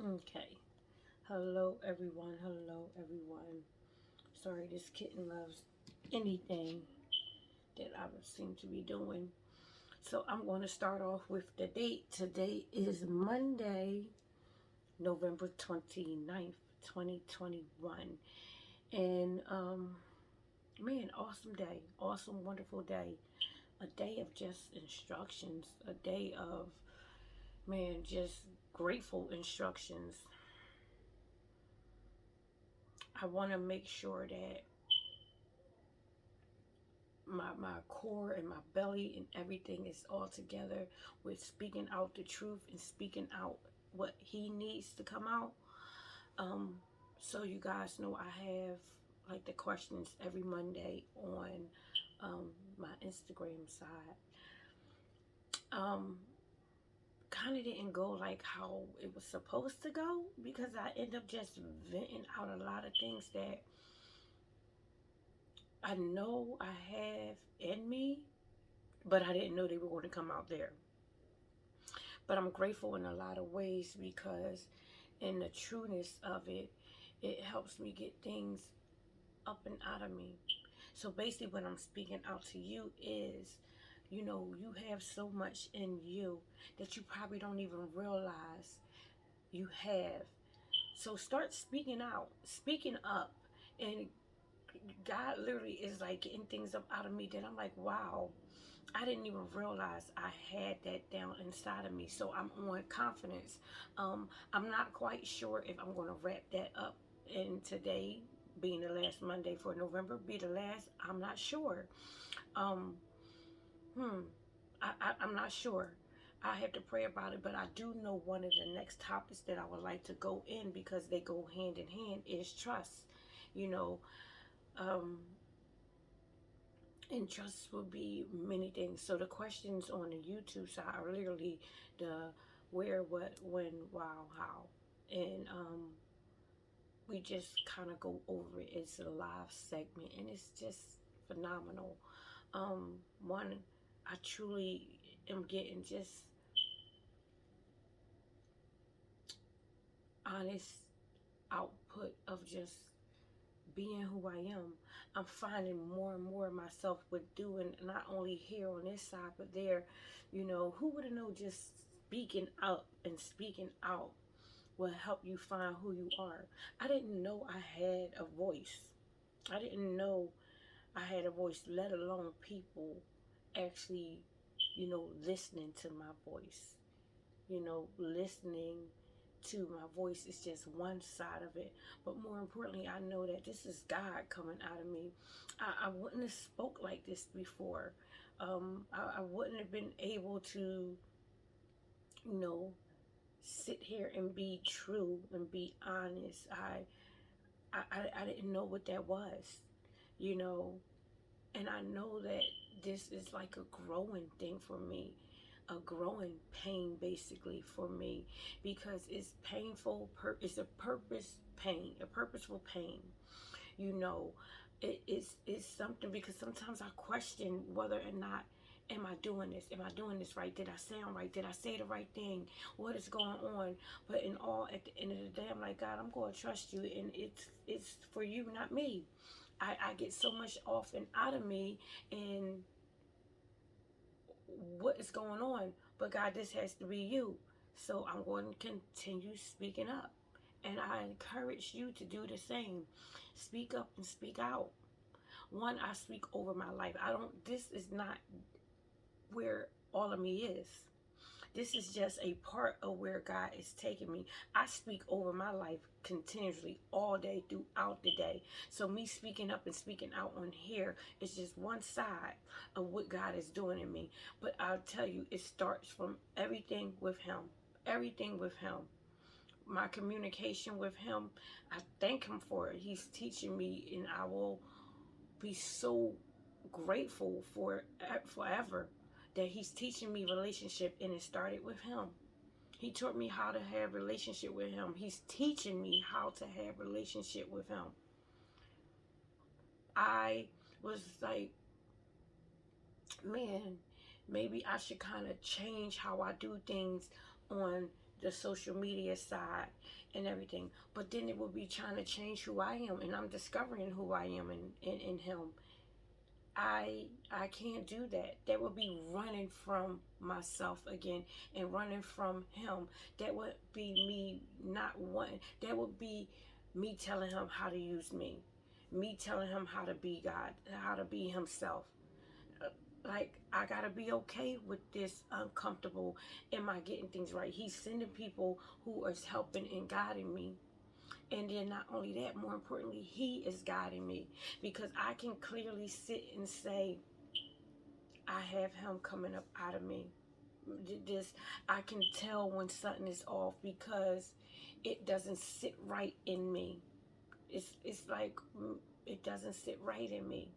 Okay. Hello, everyone. Hello, everyone. Sorry, this kitten loves anything that I seem to be doing. So I'm going to start off with the date. Today is Monday, November 29th, 2021. And, man, awesome day. Awesome, wonderful day. A day of just instructions. A day of, man, just grateful instructions. I want to make sure that my core and my belly and everything is all together with speaking out the truth and speaking out what he needs to come out. Um, so you guys know I have like the questions every Monday on my Instagram side. Um, Kind of didn't go like how it was supposed to go because I end up just venting out a lot of things that I know I have in me, but I didn't know they were going to come out there. But I'm grateful in a lot of ways because in the trueness of it, it helps me get things up and out of me. So basically what I'm speaking out to you is, you have so much in you that you probably don't even realize you have. So start speaking out, speaking up. And God literally is like getting things up out of me that I'm like, wow, I didn't even realize I had that down inside of me. So I'm on confidence. I'm not quite sure if I'm going to wrap that up in today, being the last Monday for November, be the last. I'm not sure. Um, hmm. I'm not sure. I have to pray about it, but I do know one of the next topics that I would like to go in because they go hand in hand is trust. You know, um, and trust will be many things. So the questions on the YouTube side are literally the where, what, when, wow, how. And we just kind of go over it. It's a live segment and it's just phenomenal. One, I truly am getting just honest output of just being who I am. I'm finding more and more of myself with doing not only here on this side but there. Who would have known just speaking up and speaking out will help you find who you are. I didn't know I had a voice. I didn't know I had a voice, let alone people actually, listening to my voice. Listening to my voice is just one side of it. But more importantly, I know that this is God coming out of me. I wouldn't have spoke like this before. I wouldn't have been able to, you know, sit here and be true and be honest. I didn't know what that was, you know, and I know that this is like a growing thing for me, a growing pain basically for me, because it's painful. It's a purpose pain, a purposeful pain. You know, it's something because sometimes I question whether or not am I doing this? Am I doing this right? Did I sound right? Did I say the right thing? What is going on? But in all, at the end of the day, I'm like, God, I'm going to trust you, and it's for you, not me. I get so much off and out of me, and what is going on? But God, this has to be you. So I'm going to continue speaking up. And I encourage you to do the same. Speak up and speak out. One, I speak over my life. This is not where all of me is. This is just a part of where God is taking me. I speak over my life continuously all day throughout the day. So me speaking up and speaking out on here is just one side of what God is doing in me. But I'll tell you, it starts from everything with Him. Everything with Him. My communication with Him, I thank Him for it. He's teaching me, and I will be so grateful for forever that He's teaching me relationship, and it started with Him. He taught me how to have relationship with Him. He's teaching me how to have relationship with Him. I was like, man, maybe I should kind of change how I do things on the social media side and everything. But then it would be trying to change who I am, and I'm discovering who I am in him. I can't do that. That would be running from myself again and running from him. That would be me not wanting. That would be me telling him how to use me. Me telling him how to be God, how to be himself. Like, I gotta be okay with this uncomfortable. Am I getting things right? He's sending people who is helping and guiding me. And then not only that, more importantly, he is guiding me, because I can clearly sit and say, I have him coming up out of me. This, I can tell when something is off because it doesn't sit right in me. It's like it doesn't sit right in me.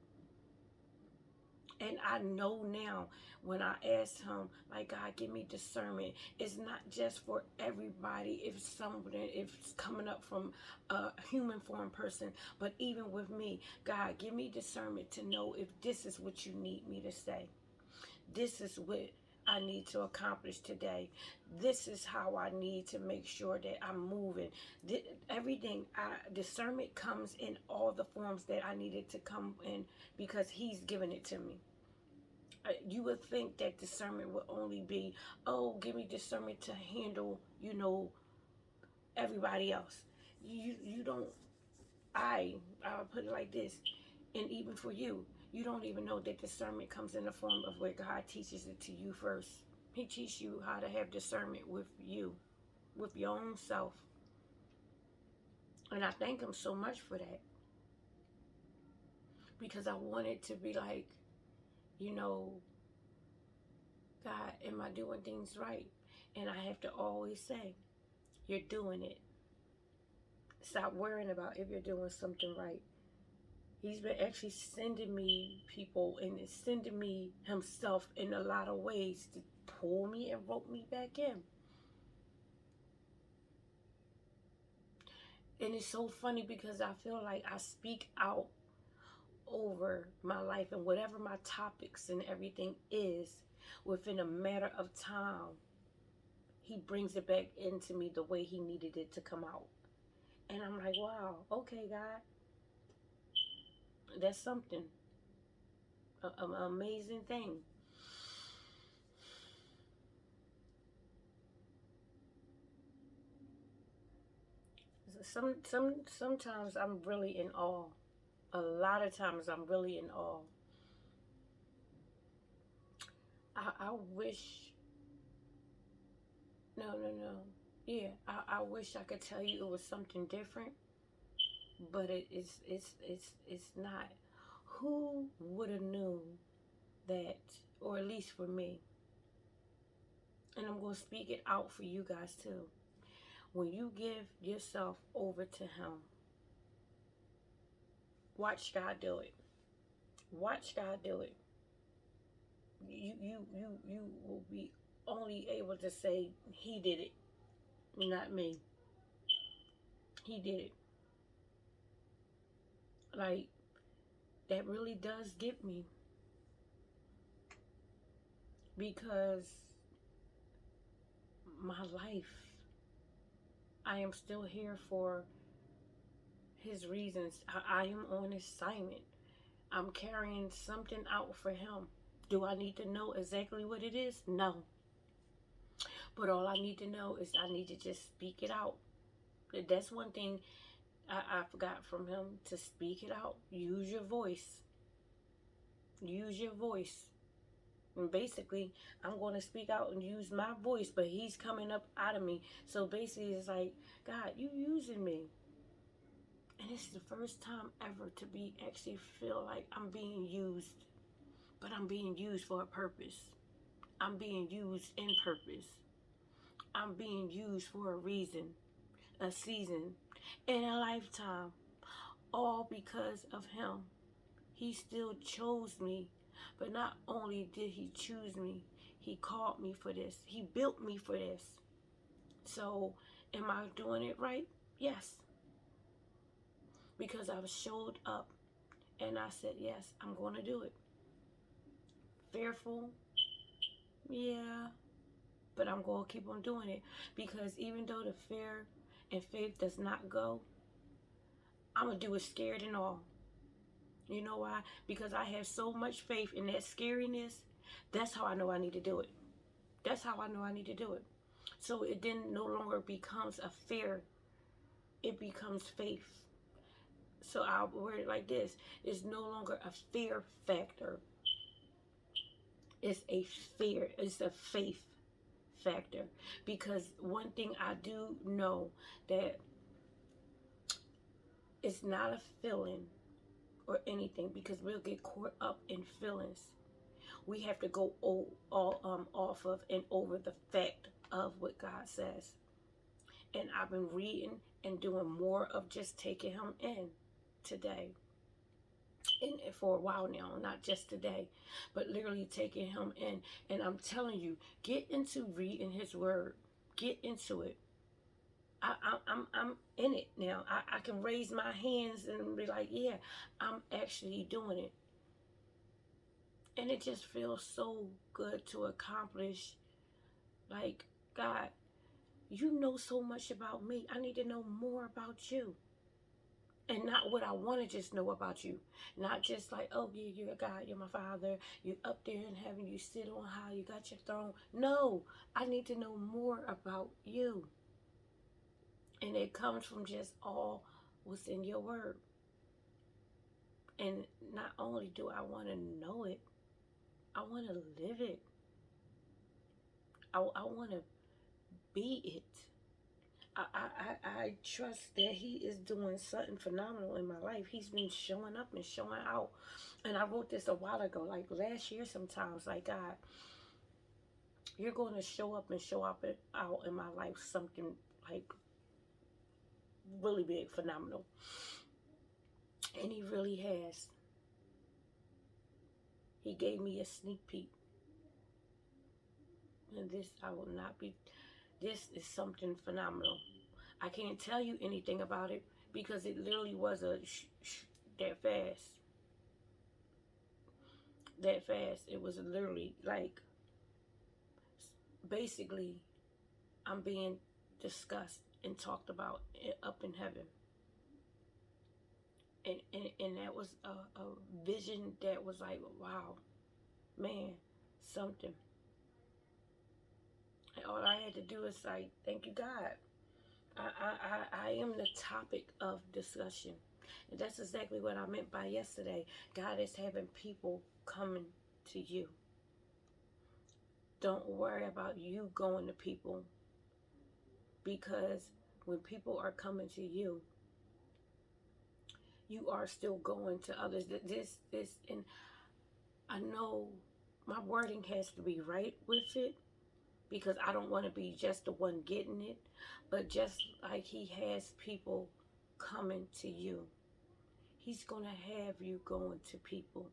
And I know now when I ask him, like, God, give me discernment. It's not just for everybody. If it's coming up from a human form person, but even with me, God, give me discernment to know if this is what you need me to say. This is what I need to accomplish today. This is how I need to make sure that I'm moving. Everything, discernment comes in all the forms that I needed to come in, because he's given it to me. You would think that discernment would only be, oh, give me discernment to handle, everybody else. You don't, I'll put it like this, and even for you, you don't even know that discernment comes in the form of where God teaches it to you first. He teaches you how to have discernment with you, with your own self. And I thank him so much for that. Because I want it to be like, God, am I doing things right? And I have to always say, you're doing it. Stop worrying about if you're doing something right. He's been actually sending me people and sending me himself in a lot of ways to pull me and rope me back in. And it's so funny because I feel like I speak out over my life, and whatever my topics and everything is, within a matter of time, he brings it back into me the way he needed it to come out. And I'm like, wow, okay, God. That's something. An amazing thing. Sometimes I'm really in awe. A lot of times I'm really in awe. I wish. No. Yeah, I wish I could tell you it was something different, but it's not. Who would have knew that, or at least for me, and I'm going to speak it out for you guys too. When you give yourself over to him, watch God do it. Watch God do it. You will be only able to say, he did it, not me. He did it. Like, that really does get me, because my life, I am still here for his reasons. I am on assignment. I'm carrying something out for him. Do I need to know exactly what it is? No. But all I need to know is I need to just speak it out. That's one thing I forgot from him, to speak it out. Use your voice. Use your voice. And basically, I'm going to speak out and use my voice, but he's coming up out of me. So basically, it's like, God, you using me. And it's the first time ever to be actually feel like I'm being used. But I'm being used for a purpose. I'm being used in purpose. I'm being used for a reason, a season, and a lifetime. All because of him. He still chose me. But not only did he choose me, he called me for this. He built me for this. So, am I doing it right? Yes. Because I've showed up and I said, yes, I'm going to do it. Fearful? Yeah. But I'm going to keep on doing it, because even though the fear and faith does not go, I'm going to do it scared and all. You know why? Because I have so much faith in that scariness. That's how I know I need to do it. That's how I know I need to do it. So it then no longer becomes a fear. It becomes faith. So I'll word it like this. It's no longer a fear factor. It's a fear. It's a faith factor. Because one thing I do know, that it's not a feeling or anything, because we'll get caught up in feelings. We have to go all off of and over the fact of what God says. And I've been reading and doing more of just taking him in today. And for a while now, not just today, but literally taking him in. And I'm telling you, get into reading his word. Get into it. I'm in it now. I can raise my hands and be like, yeah, I'm actually doing it. And it just feels so good to accomplish. Like, God, you know so much about me. I need to know more about you. And not what I want to just know about you. Not just like, oh, yeah, you're a God, you're my Father, you're up there in heaven, you sit on high, you got your throne. No, I need to know more about you. And it comes from just all what's in your word. And not only do I want to know it, I want to live it. I want to be it. I trust that he is doing something phenomenal in my life. He's been showing up and showing out. And I wrote this a while ago, like last year sometimes, like, God, you're going to show up and show up out in my life something like really big, phenomenal. And he really has. He gave me a sneak peek. And this, I will not be, this is something phenomenal. I can't tell you anything about it because it literally was a that fast. That fast. It was literally like, basically, I'm being discussed and talked about up in heaven. And that was a vision that was like, wow, man, something. And all I had to do is like, thank you, God. I am the topic of discussion. And that's exactly what I meant by yesterday. God is having people coming to you. Don't worry about you going to people, because when people are coming to you, you are still going to others. This, and I know my wording has to be right with it, because I don't want to be just the one getting it, but just like he has people coming to you, he's going to have you going to people.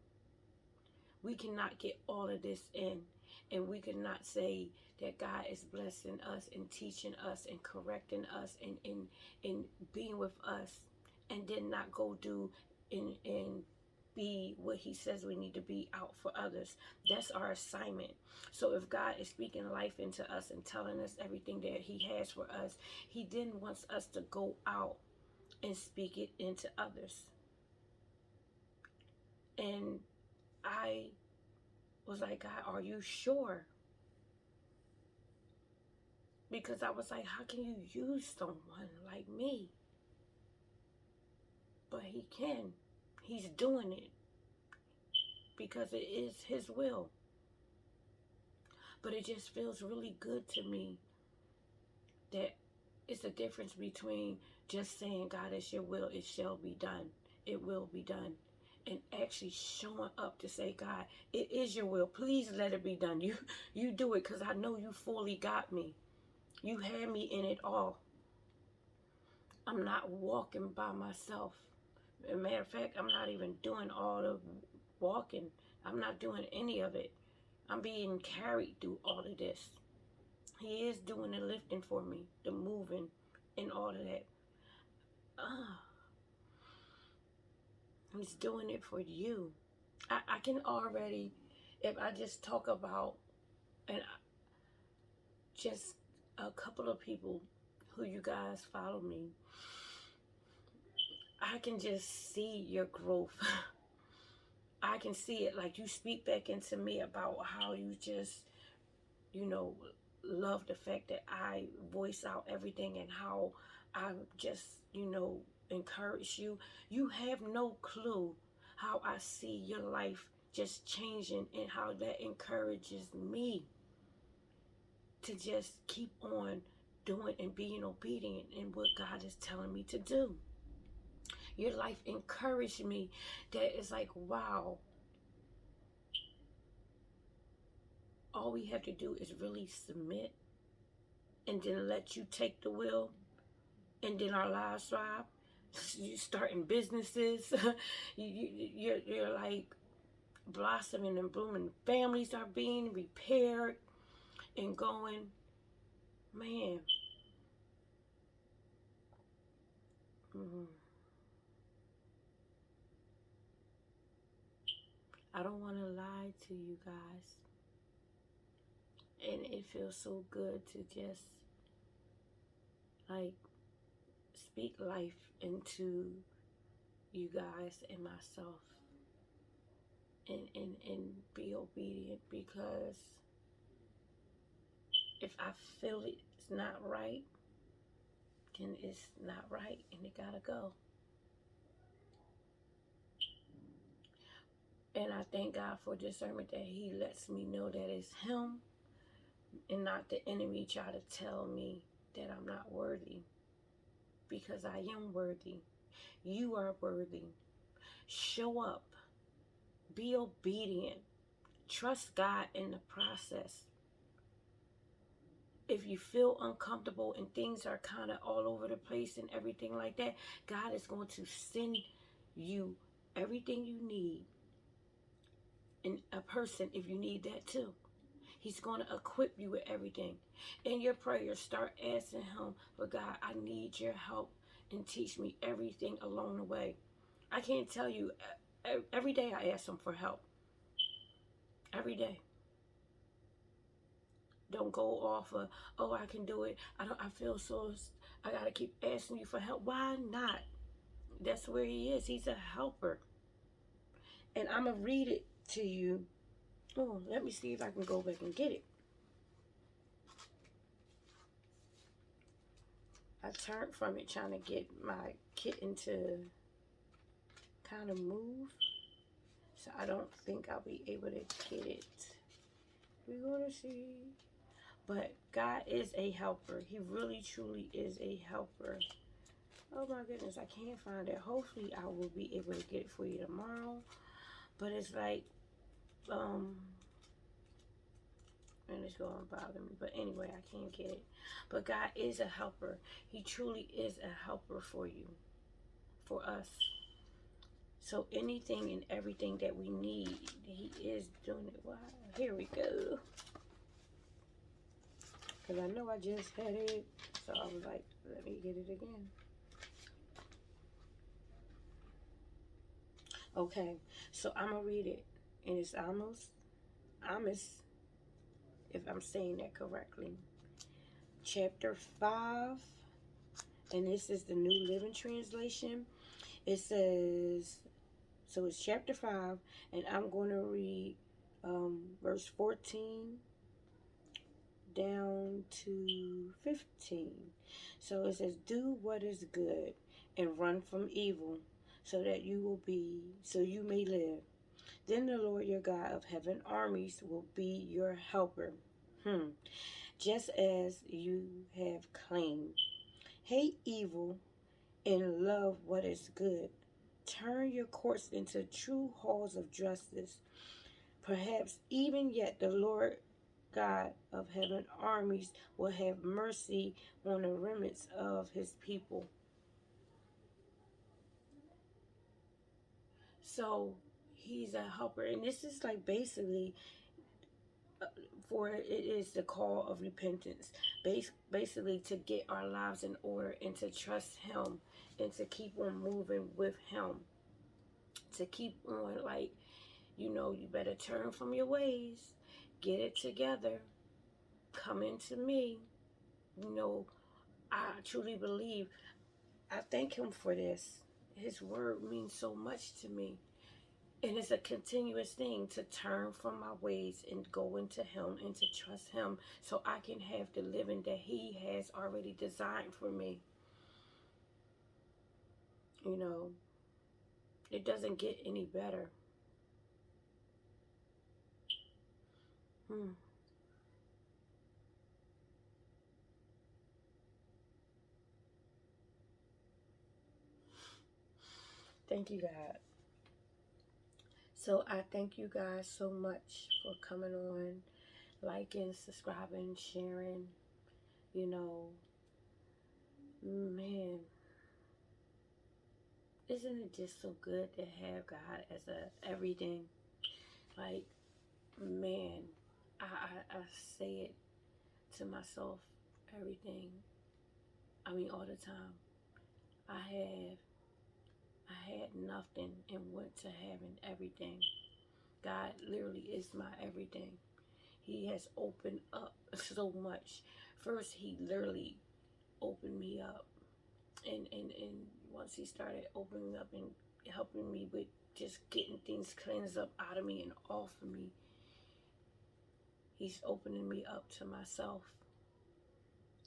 We cannot get all of this in, and we cannot say that God is blessing us and teaching us and correcting us and being with us, and then not go do and be what he says we need to be out for others. That's our assignment. So if God is speaking life into us and telling us everything that he has for us, he then wants us to go out and speak it into others. And I was like, God, are you sure? Because I was like, how can you use someone like me? But he can. He's doing it because it is his will. But it just feels really good to me that it's a difference between just saying, God, it's your will, it shall be done, it will be done, and actually showing up to say, God, it is your will, please let it be done. You do it, because I know you fully got me. You had me in it all. I'm not walking by myself. As a matter of fact, I'm not even doing all the walking. I'm not doing any of it. I'm being carried through all of this. He is doing the lifting for me, the moving, and all of that. He's doing it for you. I can already, if I just talk about, and just a couple of people who you guys follow me, I can just see your growth. I can see it. Like, you speak back into me about how you just, you know, love the fact that I voice out everything and how I just, you know, encourage you. You have no clue how I see your life just changing and how that encourages me to just keep on doing and being obedient in what God is telling me to do. Your life encouraged me that it's like, wow, all we have to do is really submit and then let you take the wheel, and then our lives thrive. You starting businesses, you're like blossoming and blooming. Families are being repaired and going, man. I don't want to lie to you guys, and it feels so good to just like speak life into you guys and myself, and be obedient, because if I feel it's not right, then it's not right and it gotta go. And I thank God for discernment that He lets me know that it's Him and not the enemy try to tell me that I'm not worthy, because I am worthy. You are worthy. Show up. Be obedient. Trust God in the process. If you feel uncomfortable and things are kind of all over the place and everything like that, God is going to send you everything you need, and a person if you need that too. He's going to equip you with everything. In your prayers, start asking Him, for God, I need your help, and teach me everything along the way. I can't tell you, every day I ask Him for help. Every day. Don't go off of, oh, I can do it. I feel so, I got to keep asking you for help. Why not? That's where He is. He's a helper. And I'm going to read it to you. Oh, let me see if I can go back and get it. I turned from it trying to get my kitten to kind of move. So I don't think I'll be able to get it. We're going to see. But God is a helper. He really, truly is a helper. Oh my goodness, I can't find it. Hopefully I will be able to get it for you tomorrow. But it's like, and it's going to bother me. But anyway, I can't get it. But God is a helper. He truly is a helper for you, for us. So anything and everything that we need, He is doing it. Wow, here we go. Because I know I just had it. So I was like, let me get it again. Okay, so I'm going to read it. And it's Amos, if I'm saying that correctly. Chapter 5. And this is the New Living Translation. It says, so it's chapter 5. And I'm going to read verse 14 down to 15. So it says, do what is good and run from evil, so that you may live. Then the Lord your God of heaven armies will be your helper. Just as you have claimed. Hate evil and love what is good. Turn your courts into true halls of justice. Perhaps even yet the Lord God of heaven armies will have mercy on the remnants of His people. So He's a helper, and this is like basically for it is the call of repentance, basically to get our lives in order and to trust Him and to keep on moving with Him, to keep on, like, you better turn from your ways, get it together, coming to me, you know, I truly believe. I thank him for this. His word means so much to me. And it's a continuous thing to turn from my ways and go into him and to trust him so I can have the living that he has already designed for me. You know, it doesn't get any better. Hmm. Thank you, God. So I thank you guys so much for coming on, liking, subscribing, sharing. You know, man, isn't it just so good to have God as a everything? Like, man, I say it to myself, everything. I mean, all the time. I have I had nothing and went to having everything. God literally is my everything. He has opened up so much. First, he literally opened me up, and once he started opening up and helping me with just getting things cleansed up out of me and off of me, he's opening me up to myself,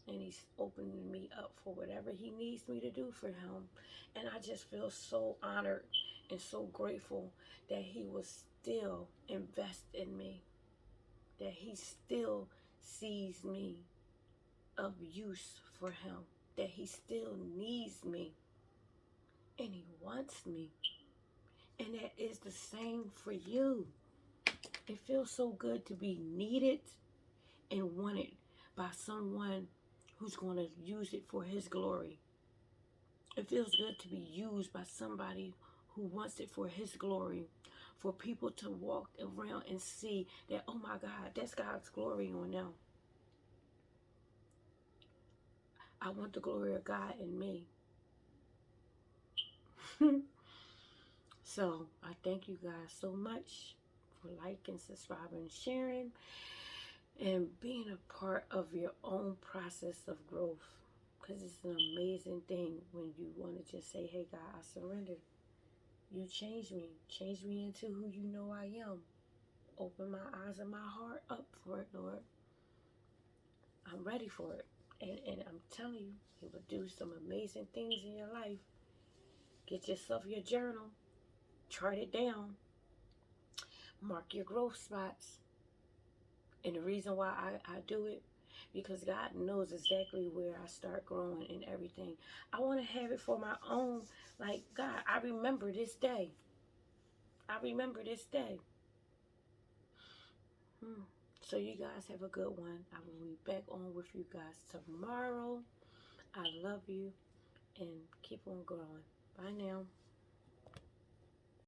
and he's opening me up for whatever he needs me to do for him. And I just feel so honored and so grateful that he will still invest in me, that he still sees me of use for him, that he still needs me and he wants me. And that is the same for you. It feels so good to be needed and wanted by someone who's going to use it for his glory. It feels good to be used by somebody who wants it for his glory. For people to walk around and see that, oh my God, that's God's glory on them. I want the glory of God in me. So I thank you guys so much for liking, subscribing, sharing, and being a part of your own process of growth. Because it's an amazing thing when you want to just say, hey, God, I surrender. You change me into who you know I am. Open my eyes and my heart up for it, Lord. I'm ready for it. And I'm telling you, He will do some amazing things in your life. Get yourself your journal, chart it down, mark your growth spots. And the reason why I do it, because God knows exactly where I start growing and everything. I want to have it for my own. Like, God, I remember this day. I remember this day. So you guys have a good one. I will be back on with you guys tomorrow. I love you and keep on growing. Bye now.